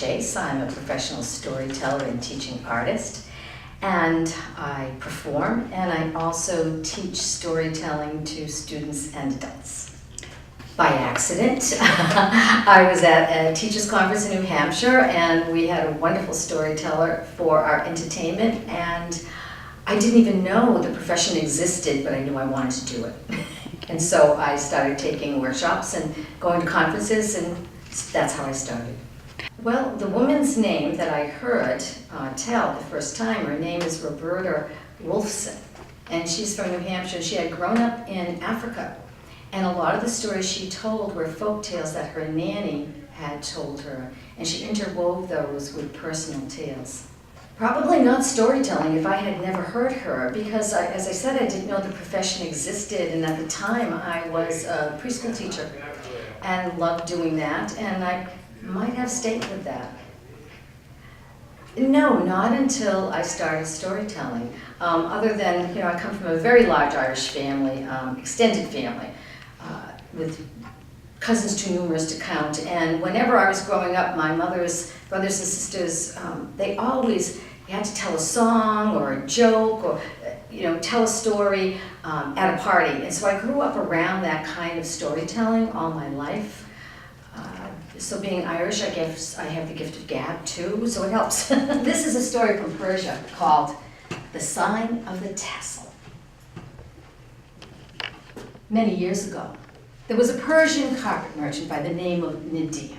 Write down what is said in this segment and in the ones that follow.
Chase. I'm a professional storyteller and teaching artist, and I perform, and I also teach storytelling to students and adults. By accident, I was at a teachers conference in New Hampshire, and we had a wonderful storyteller for our entertainment, and I didn't even know the profession existed, but I knew I wanted to do it. And so I started taking workshops and going to conferences, and that's how I started. Well, the woman's name that I heard tell the first time, her name is Roberta Wolfson, and she's from New Hampshire. She had grown up in Africa, and a lot of the stories she told were folk tales that her nanny had told her, and she interwove those with personal tales. Probably not storytelling if I had never heard her, because as I said, I didn't know the profession existed, and at the time I was a preschool teacher and loved doing that, and I might have stayed with that. No, not until I started storytelling. Other than, I come from a very large Irish family, extended family, with cousins too numerous to count, and whenever I was growing up, my mother's brothers and sisters, they always had to tell a song or a joke or tell a story at a party, and so I grew up around that kind of storytelling all my life. So being Irish, I guess I have the gift of gab too, so it helps. This is a story from Persia called The Sign of the Tassel. Many years ago, there was a Persian carpet merchant by the name of Nadir.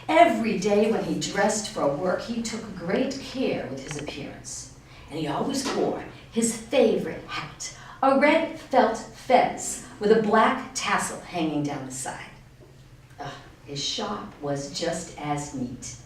Every day when he dressed for work, he took great care with his appearance. And he always wore his favorite hat, a red felt fez with a black tassel hanging down the side. His shop was just as neat.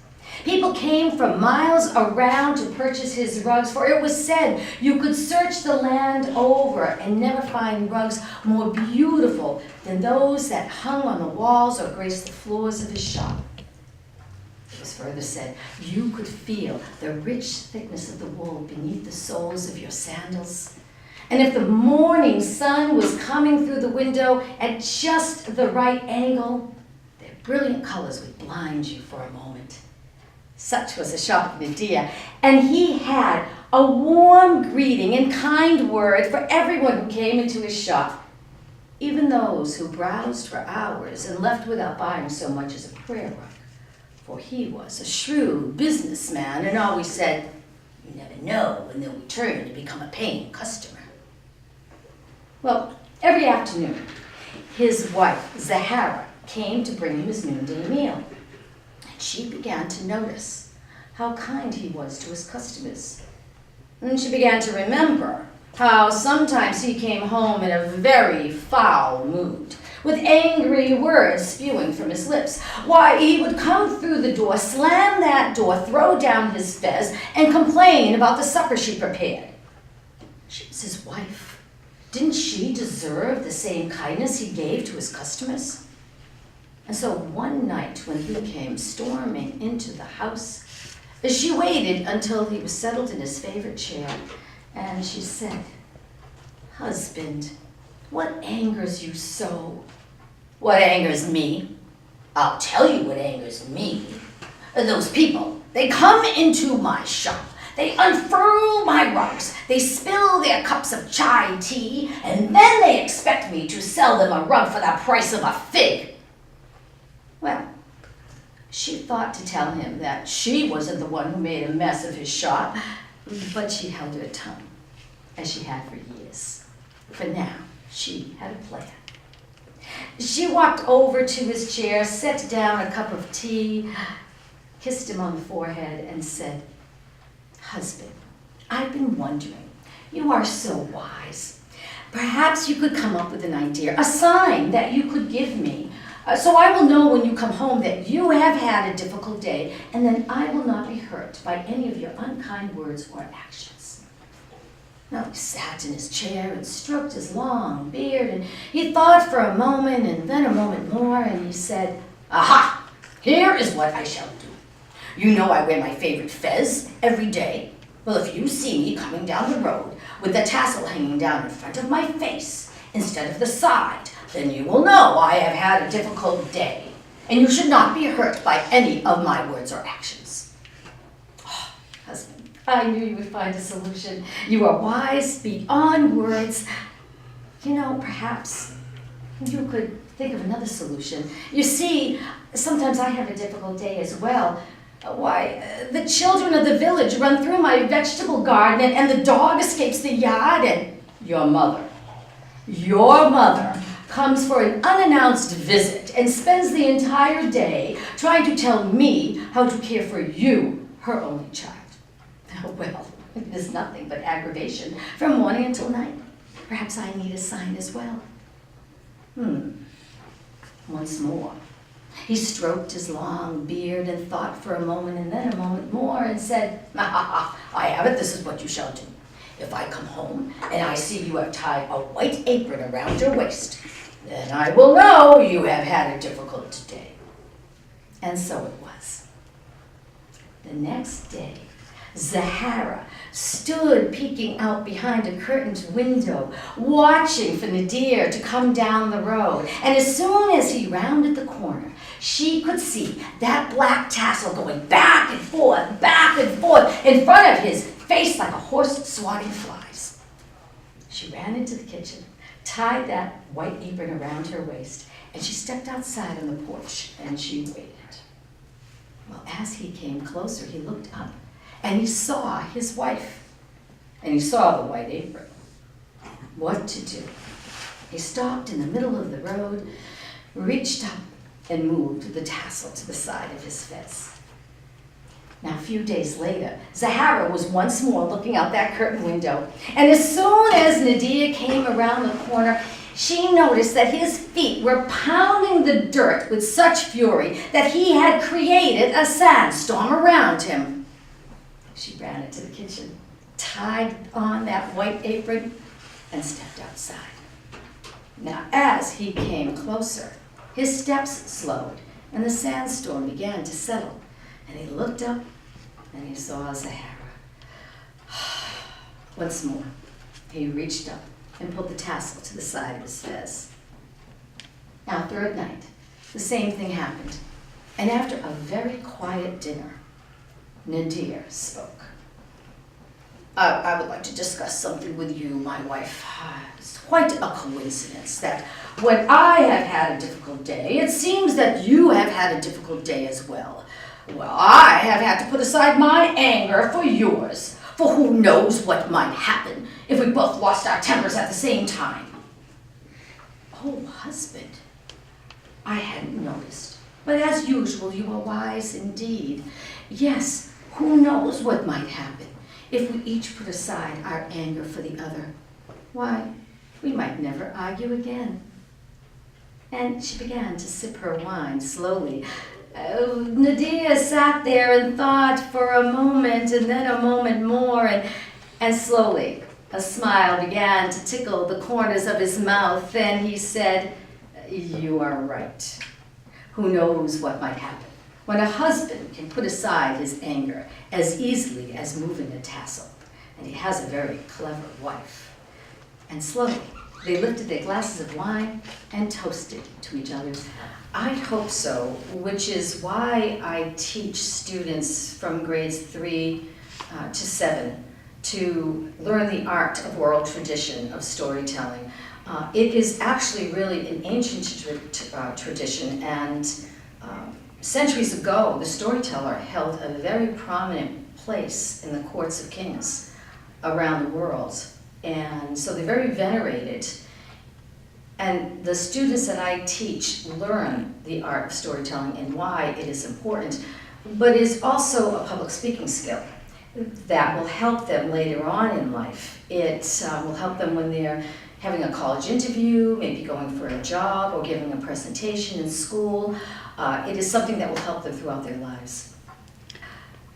People came from miles around to purchase his rugs, for it was said you could search the land over and never find rugs more beautiful than those that hung on the walls or graced the floors of his shop. It was further said you could feel the rich thickness of the wool beneath the soles of your sandals. And if the morning sun was coming through the window at just the right angle, their brilliant colors would blind you for a moment. Such was the shop of Nadir, and he had a warm greeting and kind word for everyone who came into his shop, even those who browsed for hours and left without buying so much as a prayer rug. For he was a shrewd businessman and always said, "You never know when they'll return to become a paying customer." Well, every afternoon, his wife, Zahara, came to bring him his noonday meal. She began to notice how kind he was to his customers. And she began to remember how sometimes he came home in a very foul mood, with angry words spewing from his lips. Why, he would come through the door, slam that door, throw down his fez, and complain about the supper she prepared. She was his wife. Didn't she deserve the same kindness he gave to his customers? And so one night when he came storming into the house, she waited until he was settled in his favorite chair, and she said, "Husband, what angers you so?" "What angers me? I'll tell you what angers me. Those people, they come into my shop, they unfurl my rugs, they spill their cups of chai tea, and then they expect me to sell them a rug for the price of a fig." Well, she thought to tell him that she wasn't the one who made a mess of his shop, but she held her tongue, as she had for years. For now, she had a plan. She walked over to his chair, set down a cup of tea, kissed him on the forehead, and said, "Husband, I've been wondering, you are so wise. Perhaps you could come up with an idea, a sign that you could give me, so I will know when you come home that you have had a difficult day, and then I will not be hurt by any of your unkind words or actions." Now he sat in his chair and stroked his long beard, and he thought for a moment and then a moment more, and he said, "Aha! Here is what I shall do. You know I wear my favorite fez every day. Well, if you see me coming down the road with the tassel hanging down in front of my face instead of the side, then you will know I have had a difficult day. and you should not be hurt by any of my words or actions. Oh, husband, I knew you would find a solution. You are wise beyond words. You know, perhaps you could think of another solution. You see, sometimes I have a difficult day as well. Why, the children of the village run through my vegetable garden, and the dog escapes the yard, and your mother comes for an unannounced visit and spends the entire day trying to tell me how to care for you, her only child. Well, it is nothing but aggravation from morning until night. Perhaps I need a sign as well. Once more. He stroked his long beard and thought for a moment and then a moment more and said, I have it, this is what you shall do. If I come home and I see you have tied a white apron around your waist, then I will know you have had a difficult day. And so it was. The next day, Zahara stood peeking out behind a curtained window, watching for Nadir to come down the road. And as soon as he rounded the corner, she could see that black tassel going back and forth in front of his face like a horse swatting flies. She ran into the kitchen, tied that white apron around her waist, and she stepped outside on the porch and she waited. Well, as he came closer, he looked up and he saw his wife, and he saw the white apron. What to do? He stopped in the middle of the road, reached up, and moved the tassel to the side of his fez. Now, a few days later, Zahara was once more looking out that curtain window, and as soon as Nadir came around the corner, she noticed that his feet were pounding the dirt with such fury that he had created a sandstorm around him. She ran into the kitchen, tied on that white apron, and stepped outside. Now, as he came closer, his steps slowed, and the sandstorm began to settle. And he looked up, and he saw Zahara. Once more, he reached up and pulled the tassel to the side of his fez. Now, third night, the same thing happened. And after a very quiet dinner, Nadir spoke. I would like to discuss something with you, my wife. It's quite a coincidence that when I have had a difficult day, it seems that you have had a difficult day as well. Well, I have had to put aside my anger for yours, for who knows what might happen if we both lost our tempers at the same time. Oh, husband, I hadn't noticed, but as usual, you are wise indeed. Yes, who knows what might happen if we each put aside our anger for the other. Why, we might never argue again. And she began to sip her wine slowly. Nadir sat there and thought for a moment and then a moment more, and slowly a smile began to tickle the corners of his mouth. Then he said, you are right. Who knows what might happen when a husband can put aside his anger as easily as moving a tassel, and he has a very clever wife. And slowly they lifted their glasses of wine and toasted to each other. I hope so, which is why I teach students from grades 3 to 7 to learn the art of oral tradition of storytelling. It is actually really an ancient tradition, and centuries ago, the storyteller held a very prominent place in the courts of kings around the world, and so they're very venerated. And the students that I teach learn the art of storytelling and why it is important, but it's also a public speaking skill that will help them later on in life. It will help them when they're having a college interview, maybe going for a job or giving a presentation in school. It is something that will help them throughout their lives.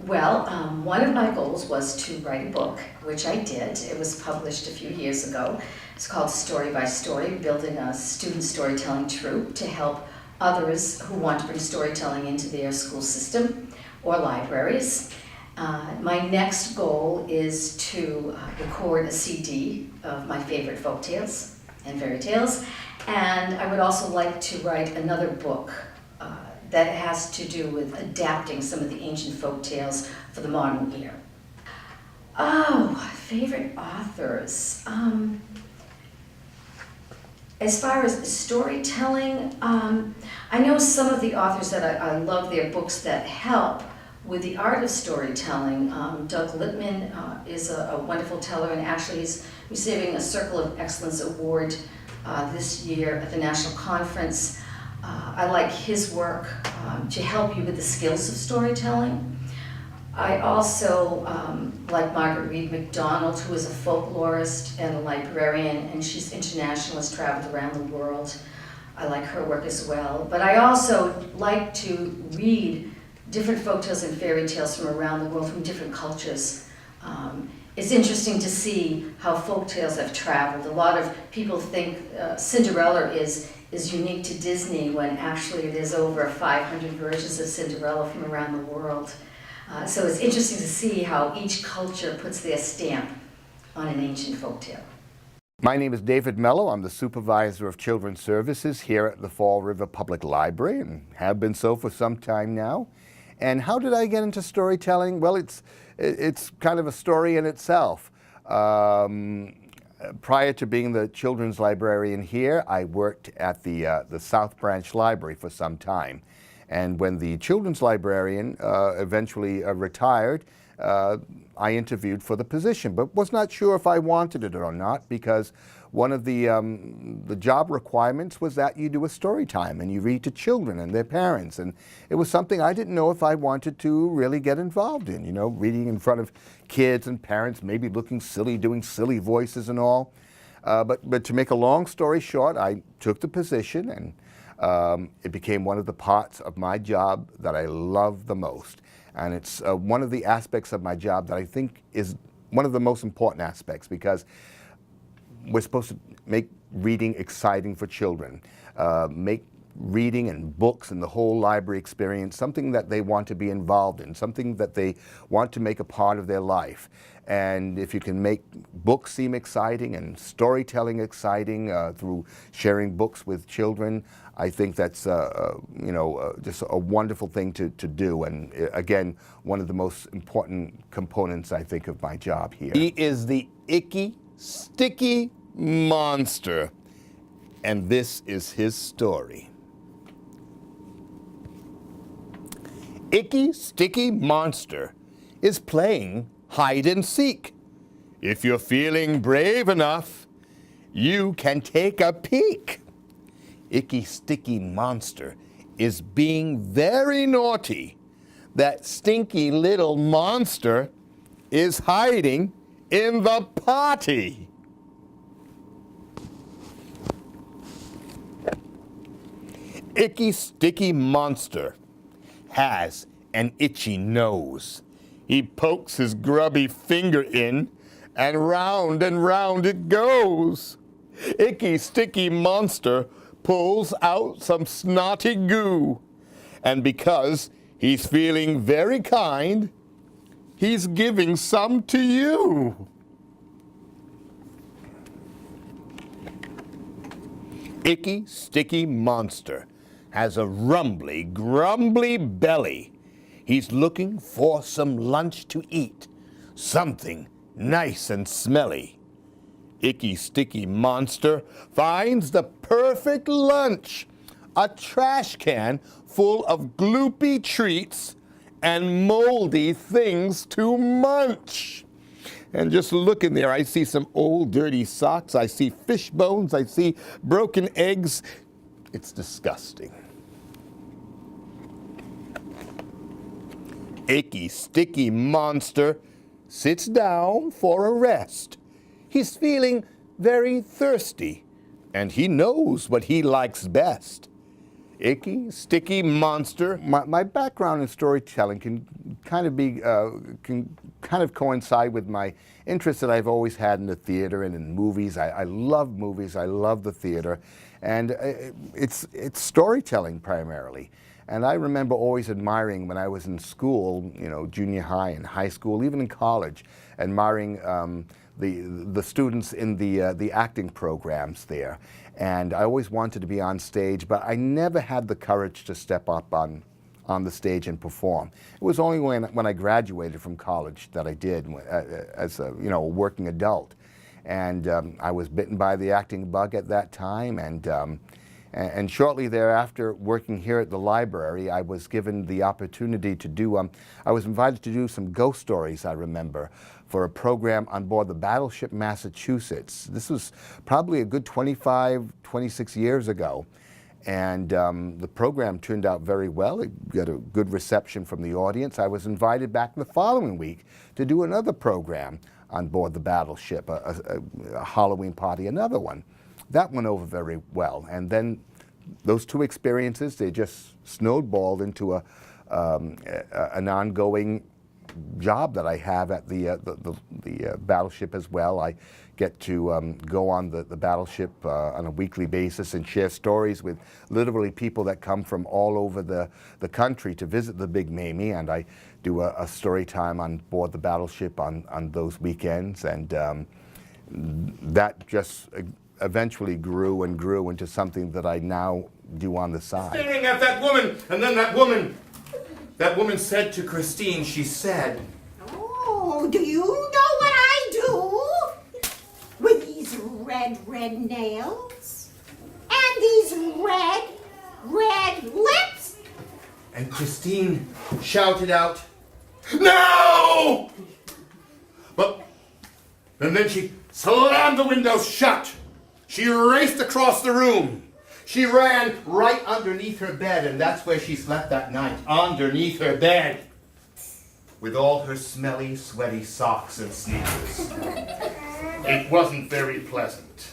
Well, one of my goals was to write a book, which I did. It was published a few years ago. It's called Story by Story, Building a Student Storytelling Troupe to help others who want to bring storytelling into their school system or libraries. My next goal is to record a CD of my favorite folk tales and fairy tales, and I would also like to write another book that has to do with adapting some of the ancient folk tales for the modern ear. Oh, favorite authors. As far as storytelling, I know some of the authors that I love their books that help with the art of storytelling. Doug Littman is a wonderful teller, and actually he's receiving a Circle of Excellence Award this year at the National Conference. I like his work to help you with the skills of storytelling. I also like Margaret Reed MacDonald, who is a folklorist and a librarian, and she's international, has traveled around the world. I like her work as well. But I also like to read different folktales and fairy tales from around the world, from different cultures. It's interesting to see how folktales have traveled. A lot of people think Cinderella is unique to Disney, when actually there's over 500 versions of Cinderella from around the world. So it's interesting to see how each culture puts their stamp on an ancient folktale. My name is David Mello. I'm the Supervisor of Children's Services here at the Fall River Public Library, and have been so for some time now. And how did I get into storytelling? Well, it's kind of a story in itself. Prior to being the children's librarian here, I worked at the South Branch Library for some time. And when the children's librarian eventually retired, I interviewed for the position, but was not sure if I wanted it or not, because one of the job requirements was that you do a story time and you read to children and their parents. And it was something I didn't know if I wanted to really get involved in, you know, reading in front of kids and parents, maybe looking silly, doing silly voices and all. But to make a long story short, I took the position, and it became one of the parts of my job that I love the most. And it's one of the aspects of my job that I think is one of the most important aspects, because we're supposed to make reading exciting for children, make reading and books and the whole library experience something that they want to be involved in, something that they want to make a part of their life. And if you can make books seem exciting and storytelling exciting through sharing books with children, I think that's just a wonderful thing to do. And again, one of the most important components, I think, of my job here. He is the icky, sticky monster, and this is his story. Icky, sticky monster is playing hide and seek. If you're feeling brave enough, you can take a peek. Icky, sticky monster is being very naughty. That stinky little monster is hiding in the potty. Icky, sticky monster has an itchy nose. He pokes his grubby finger in, and round it goes. Icky, sticky monster pulls out some snotty goo, and because he's feeling very kind, he's giving some to you. Icky, sticky monster has a rumbly, grumbly belly. He's looking for some lunch to eat, something nice and smelly. Icky, sticky monster finds the perfect lunch, a trash can full of gloopy treats and moldy things to munch. And just look in there, I see some old dirty socks, I see fish bones, I see broken eggs. It's disgusting. Icky, sticky monster sits down for a rest. He's feeling very thirsty, and he knows what he likes best. Icky, sticky monster. My background in storytelling can kind of coincide with my interest that I've always had in the theater and in movies. I love movies. I love the theater, and it's storytelling primarily. And I remember always admiring when I was in school, you know, junior high and high school, even in college, admiring the students in the acting programs there. And I always wanted to be on stage, but I never had the courage to step up on the stage and perform. It was only when I graduated from college that I did, as a, you know, working adult. And I was bitten by the acting bug at that time, and shortly thereafter, working here at the library, I was given the opportunity to do, I was invited to do some ghost stories, I remember, for a program on board the battleship Massachusetts. This was probably a good 25, 26 years ago. And the program turned out very well. It got a good reception from the audience. I was invited back the following week to do another program on board the battleship, a Halloween party, another one. That went over very well. And then those two experiences, they just snowballed into an ongoing job that I have at the battleship as well. I get to go on the battleship on a weekly basis and share stories with literally people that come from all over the country to visit the Big Mamie, and I do a story time on board the battleship on those weekends, and that just eventually grew and grew into something that I now do on the side. Staring at that woman, and then that woman said to Christine, she said, "Oh, do you know what I do with these red nails? And these red lips?" and Christine shouted out, "No!" And then she slammed the window shut. She raced across the room. She ran right underneath her bed, and that's where she slept that night, underneath her bed, with all her smelly, sweaty socks and sneakers. It wasn't very pleasant.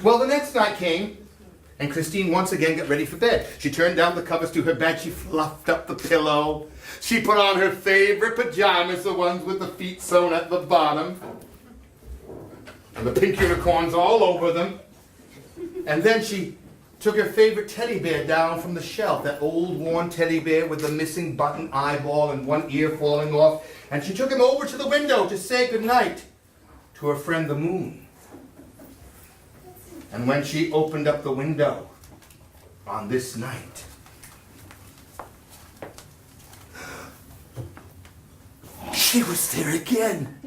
Well, the next night came, and Christine once again got ready for bed. She turned down the covers to her bed, she fluffed up the pillow, she put on her favorite pajamas, the ones with the feet sewn at the bottom, and the pink unicorns all over them. And then she took her favorite teddy bear down from the shelf, that old worn teddy bear with the missing button eyeball and one ear falling off, and she took him over to the window to say goodnight to her friend the moon. And when she opened up the window on this night, she was there again.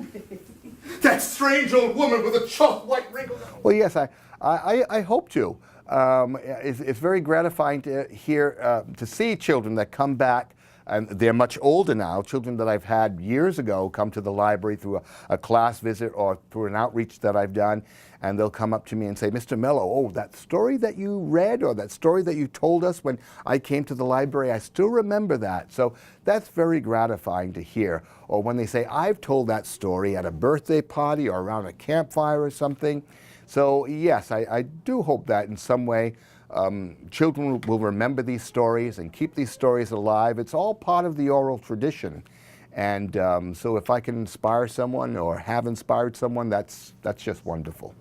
That strange old woman with a chalk white wrinkle. Well, yes, I hope to. It's very gratifying to hear, to see children that come back, and they're much older now, children that I've had years ago come to the library through a class visit or through an outreach that I've done, and they'll come up to me and say, "Mr. Mello, oh, that story that you read or that story that you told us when I came to the library, I still remember that." So that's very gratifying to hear. Or when they say, "I've told that story at a birthday party or around a campfire or something." So yes, I do hope that in some way children will remember these stories and keep these stories alive. It's all part of the oral tradition. And so if I can inspire someone or have inspired someone, that's just wonderful.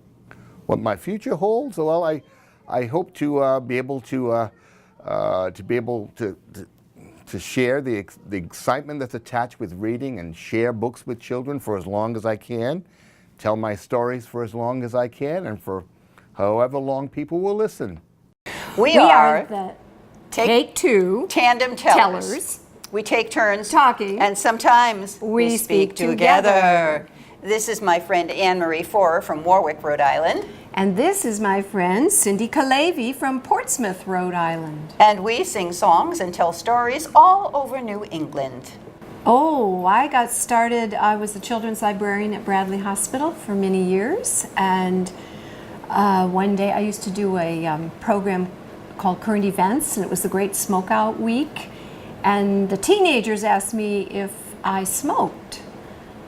What my future holds, well, I hope to be able to share the excitement that's attached with reading and share books with children for as long as I can, tell my stories for as long as I can, and for however long people will listen. We are the Take Two Tandem Tellers. We take turns talking, and sometimes we speak together. This is my friend Anne-Marie Forer from Warwick, Rhode Island. And this is my friend Cindy Kalavy from Portsmouth, Rhode Island. And we sing songs and tell stories all over New England. Oh, I got started, I was the children's librarian at Bradley Hospital for many years, and one day I used to do a program called Current Events, and it was the Great Smokeout Week, and the teenagers asked me if I smoked.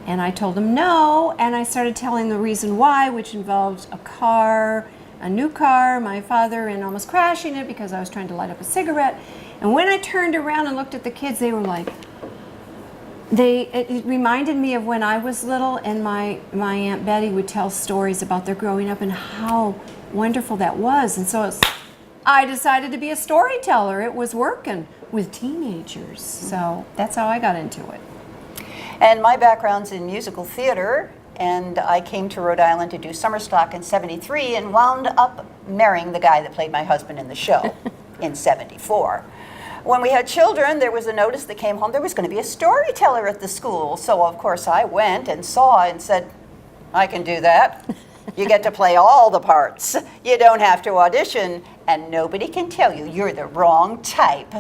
And I told them no, and I started telling the reason why, which involved a new car, my father, and almost crashing it because I was trying to light up a cigarette. And when I turned around and looked at the kids, they were like, it reminded me of when I was little, and my Aunt Betty would tell stories about their growing up and how wonderful that was. And so I decided to be a storyteller. It was working with teenagers. So that's how I got into it. And my background's in musical theater, and I came to Rhode Island to do summer stock in '73 and wound up marrying the guy that played my husband in the show in '74. When we had children, there was a notice that came home there was going to be a storyteller at the school. So, of course, I went and saw and said, I can do that. You get to play all the parts. You don't have to audition, and nobody can tell you you're the wrong type.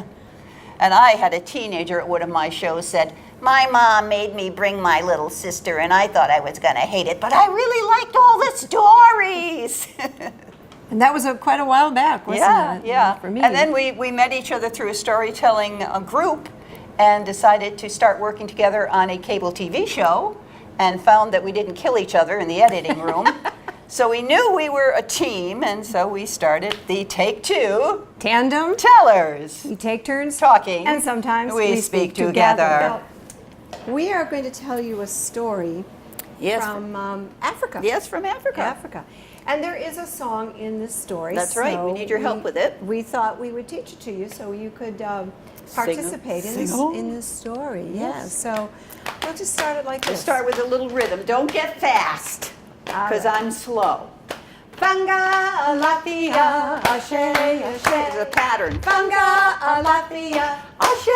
And I had a teenager at one of my shows said, my mom made me bring my little sister, and I thought I was going to hate it, but I really liked all the stories. And that was quite a while back, wasn't it? Yeah. For me. And then we met each other through a storytelling group and decided to start working together on a cable TV show and found that we didn't kill each other in the editing room. So we knew we were a team, and so we started the Take Two Tandem. Tellers. We take turns Talking. and sometimes we speak together. We are going to tell you a story Yes. from Africa. Yes, from Africa. Africa. And there is a song in this story. That's right. so We need your help with it. We thought we would teach it to you so you could participate in this story. Yes. So we'll just start it like We'll this. start with a little rhythm. Don't get fast, because I'm slow. Fanga alafia, ashe, There's ashe. a pattern. Fanga alafia, ashe,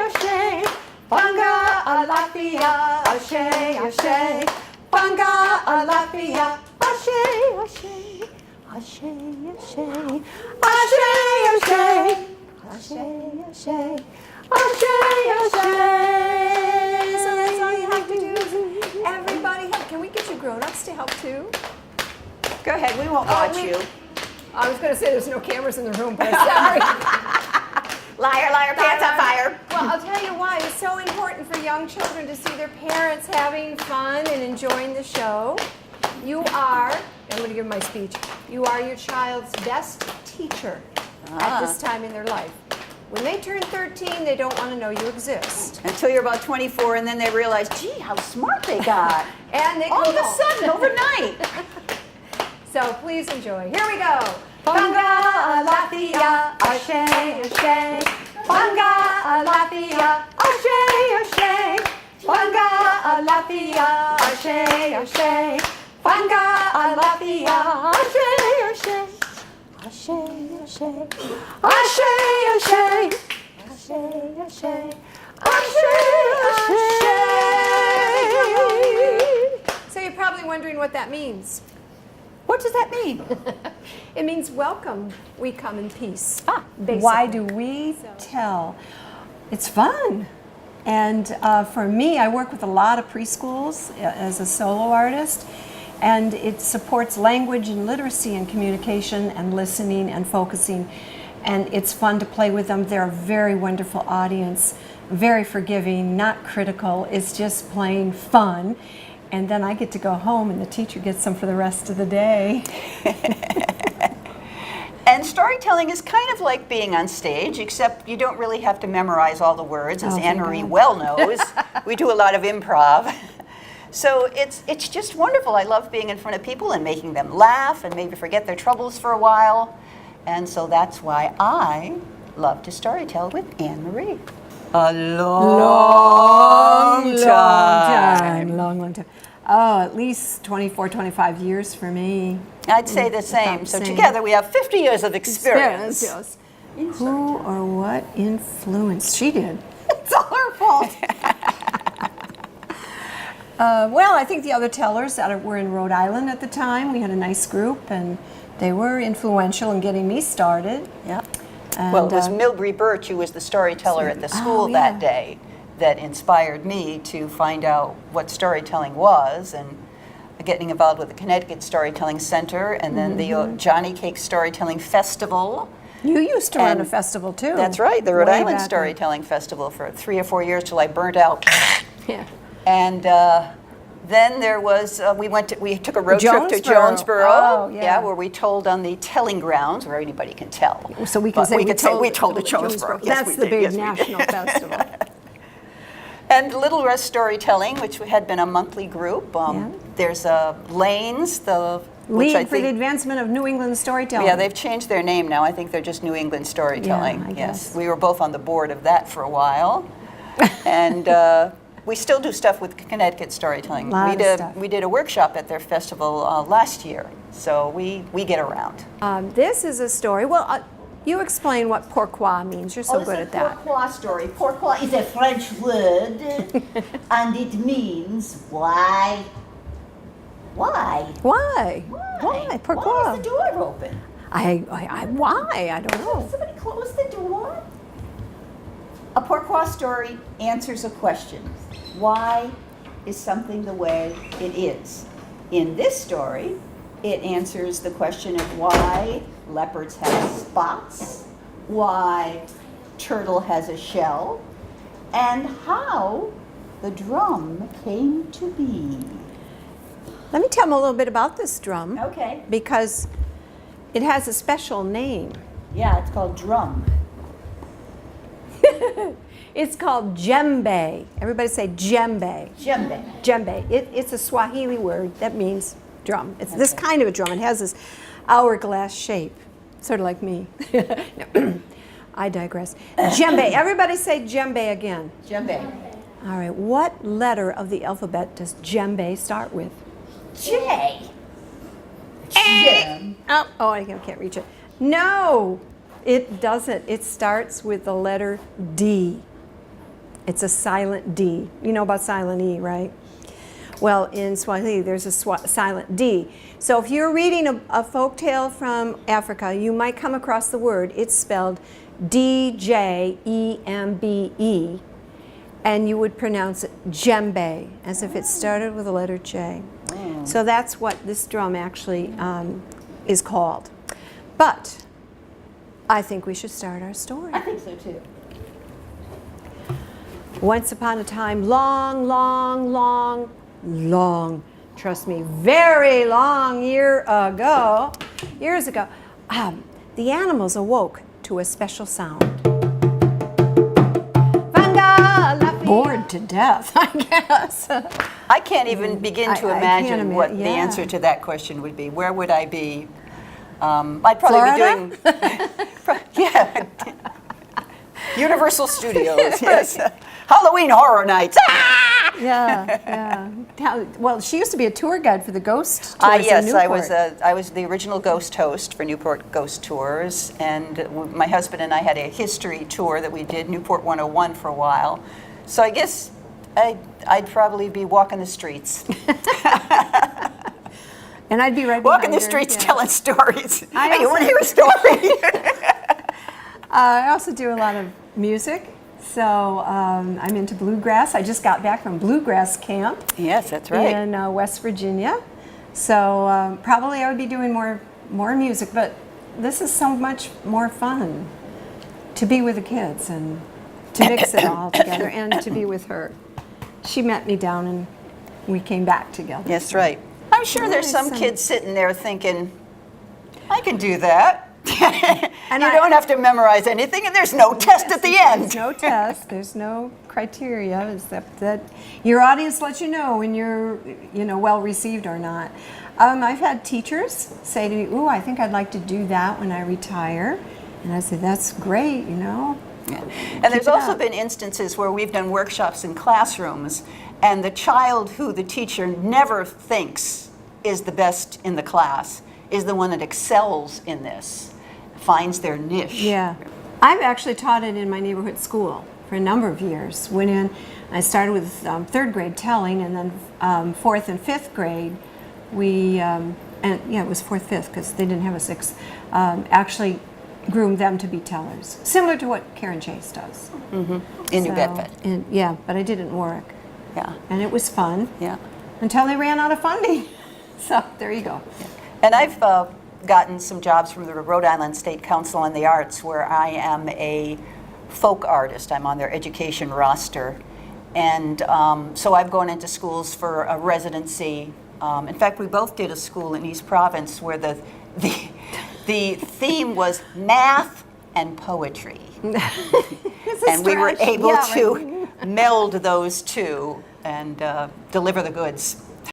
ashe. Fanga alafia, ashe, ashe. Fanga alafia, ashe, ashe. Ashe, ashe. Ashe, ashe. Ashe, ashe. Ashe, ashe. So that's all you have to do. Everybody help. Can we get you grown-ups to help too? Go ahead. We won't watch you. I was going to say there's no cameras in the room, but sorry. Liar, liar, pants on fire. Well, I'll tell you why. It's so important for young children to see their parents having fun and enjoying the show. You are, I'm going to give my speech, you are your child's best teacher at this time in their life. When they turn 13, they don't want to know you exist. Until you're about 24, and then they realize, gee, how smart they got. And they All come of a home. sudden, overnight. So please enjoy. Here we go. Fanga alafia, ashe, ashe. Fanga alafia, ashe, ashe. Fanga alafia, ashe, ashe. Fanga alafia, ashe, ashe. Ashe, ashe. Ashe, ashe. Ashe, ashe. Ashe, ashe. So you're probably wondering what that means. What does that mean? It means welcome, we come in peace. basically. Why do we tell? It's fun. And for me, I work with a lot of preschools as a solo artist, and it supports language and literacy and communication and listening and focusing. And it's fun to play with them. They're a very wonderful audience, very forgiving, not critical. It's just plain fun. And then I get to go home and the teacher gets them for the rest of the day. And storytelling is kind of like being on stage, except you don't really have to memorize all the words, as Oh, thank Anne-Marie God. well knows. We do a lot of improv. So it's just wonderful. I love being in front of people and making them laugh and maybe forget their troubles for a while. And so that's why I love to storytell with Anne-Marie. A long time. Long time. Oh, at least 24, 25 years for me. I'd say the same. About So the same. together we have 50 years of experience. Yes. Who or what influenced? She did. It's all her fault. Well, I think the other tellers that were in Rhode Island at the time, we had a nice group, and they were influential in getting me started. Yeah. And, Well, it was Milbury Birch who was the storyteller at the school yeah. that day that inspired me to find out what storytelling was and getting involved with the Connecticut Storytelling Center and then the Johnny Cake Storytelling Festival. You used to run And a festival too. That's right, the Rhode Way Island back Storytelling Festival for 3 or 4 years till I burnt out. Yeah. And then there was we took a road trip to Jonesboro. Jonesboro, Oh, yeah. where we told on the telling grounds where anybody can tell. So we can But say we could say we told at Jonesboro. Yes, That's we the did. big Yes, we did. national festival. And Little Rest Storytelling, which had been a monthly group. There's Lanes, which I League for the think, Advancement of New England Storytelling. yeah, they've changed their name now. I think they're just New England Storytelling. Yeah, I Yes, guess. we were both on the board of that for a while, and we still do stuff with Connecticut Storytelling. Lot of stuff. We did a workshop at their festival last year, so we get around. This is a story. Well, you explain what pourquoi means. You're so good at that. Pourquoi story. Pourquoi is a French word, and it means why. Why? Why? Why? Pourquoi? Why is the door open? Why? I don't know. Somebody close the door. A pourquoi story answers a question. Why is something the way it is? In this story, it answers the question of why leopards have spots, why turtle has a shell, and how the drum came to be. Let me tell them a little bit about this drum. Okay. Because it has a special name. Yeah, it's called drum. It's called djembe. Everybody say djembe. Djembe. Djembe. It's a Swahili word that means drum. It's this kind of a drum. It has this hourglass shape, sort of like me. I digress. Djembe. Everybody say djembe again. Djembe. All right. What letter of the alphabet does djembe start with? J. Oh, I can't reach it. No, it doesn't. It starts with the letter D. It's a silent D. You know about silent E, right? Well, in Swahili, there's a silent D. So if you're reading a folk tale from Africa, you might come across the word. It's spelled D-J-E-M-B-E, and you would pronounce it djembe, as if it started with the letter J. So that's what this drum actually is called. But I think we should start our story. I think so too. Once upon a time, long, trust me, very long years ago, the animals awoke to a special sound. Bored to death, I guess. I can't even begin to I imagine can't what the yeah. answer to that question would be. Where would I be? I'd probably Florida? be doing, yeah, Universal Studios, yes. Halloween Horror Nights. Ah! Yeah. Well, she used to be a tour guide for the ghost tours in Yes, Newport. I was the original ghost host for Newport Ghost Tours, and my husband and I had a history tour that we did, Newport 101, for a while. So I guess I'd probably be walking the streets. And I'd be right Walking behind the her, streets yeah. telling stories. I Hey, you also- want to hear a story? I also do a lot of music, so I'm into bluegrass. I just got back from bluegrass camp Yes, that's right. in West Virginia, so probably I would be doing more music. But this is so much more fun to be with the kids and to mix it all together, and to be with her. She met me down, and we came back together. That's right. I'm sure there's some Nice. kids sitting there thinking, I can do that. And You I- don't have to memorize anything, and there's no test at the end. There's no test. There's no criteria, except that your audience lets you know when you're, well received or not. I've had teachers say to me, "Ooh, I think I'd like to do that when I retire," and I said, "That's great, And there's it also up. been instances where we've done workshops in classrooms, and the child who the teacher never thinks is the best in the class is the one that excels in this, finds their niche. Yeah. I've actually taught it in my neighborhood school for a number of years. Went in, I started with third grade telling, and then fourth and fifth grade, it was fourth, fifth, because they didn't have a sixth, actually groomed them to be tellers, similar to what Karen Chase does. In New Bedford. Yeah, but I did it in Warwick, Yeah, and it was fun yeah. until they ran out of funding. So there you go. And I've gotten some jobs from the Rhode Island State Council on the Arts where I am a folk artist. I'm on their education roster. And so I've gone into schools for a residency. In fact, we both did a school in East Province where the theme was math and poetry. And we were able to meld those two and deliver the goods.